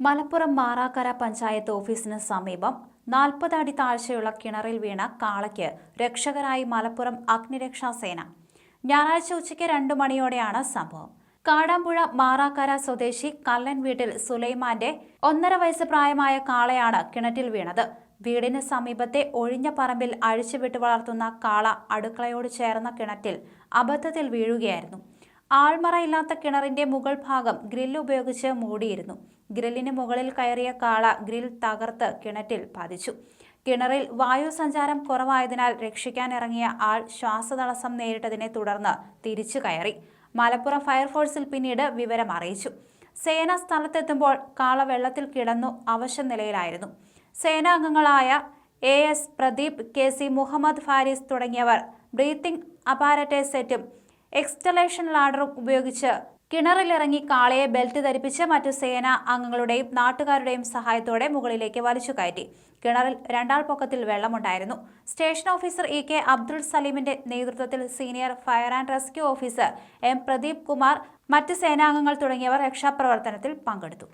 മലപ്പുറം മാറാക്കര പഞ്ചായത്ത് ഓഫീസിന് സമീപം 40 അടി താഴ്ചയുള്ള കിണറിൽ വീണ കാളയ്ക്ക് രക്ഷകരായി മലപ്പുറം അഗ്നിരക്ഷാസേന. ഞായറാഴ്ച ഉച്ചയ്ക്ക് 2 മണിയോടെയാണ് സംഭവം. കാടാമ്പുഴ മാറാക്കര സ്വദേശി കല്ലൻ വീട്ടിൽ സുലൈമാന്റെ 1.5 വയസ്സ് പ്രായമായ കാളയാണ് കിണറ്റിൽ വീണത്. വീടിന് സമീപത്തെ ഒഴിഞ്ഞ പറമ്പിൽ അഴിച്ചുവിട്ട് വളർത്തുന്ന കാള അടുക്കളയോട് ചേർന്ന കിണറ്റിൽ അബദ്ധത്തിൽ വീഴുകയായിരുന്നു. ആൾമറയില്ലാത്ത കിണറിന്റെ മുകൾ ഭാഗം ഗ്രില്ല് ഉപയോഗിച്ച് മൂടിയിരുന്നു. ഗ്രില്ലിന് മുകളിൽ കയറിയ കാള ഗ്രിൽ തകർത്ത് കിണറ്റിൽ പതിച്ചു. കിണറിൽ വായു സഞ്ചാരം കുറവായതിനാൽ രക്ഷിക്കാനിറങ്ങിയ ആൾ ശ്വാസതടസ്സം നേരിട്ടതിനെ തുടർന്ന് തിരിച്ചു കയറി. മലപ്പുറം ഫയർഫോഴ്സിൽ പിന്നീട് വിവരം അറിയിച്ചു. സേന സ്ഥലത്തെത്തുമ്പോൾ കാള വെള്ളത്തിൽ കിടന്നു അവശ നിലയിലായിരുന്നു. സേനാംഗങ്ങളായ AS പ്രദീപ്, KC മുഹമ്മദ് ഫാരിസ് തുടങ്ങിയവർ ബ്രീത്തിംഗ് അപ്പാരറ്റസ് സെറ്റും എക്സ്റ്റലേഷൻ ലാഡറും ഉപയോഗിച്ച് കിണറിലിറങ്ങി കാളയെ ബെൽറ്റ് ധരിപ്പിച്ച് മറ്റു സേനാ അംഗങ്ങളുടെയും നാട്ടുകാരുടെയും സഹായത്തോടെ മുകളിലേക്ക് വലിച്ചു കയറ്റി. കിണറിൽ 2 ആൾ പൊക്കത്തിൽ വെള്ളമുണ്ടായിരുന്നു. സ്റ്റേഷൻ ഓഫീസർ EK അബ്ദുൾ സലീമിന്റെ നേതൃത്വത്തിൽ senior fire and rescue officer M Pradeep Kumar, മറ്റ് സേനാംഗങ്ങൾ തുടങ്ങിയവർ രക്ഷാപ്രവർത്തനത്തിൽ പങ്കെടുത്തു.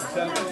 Gracias.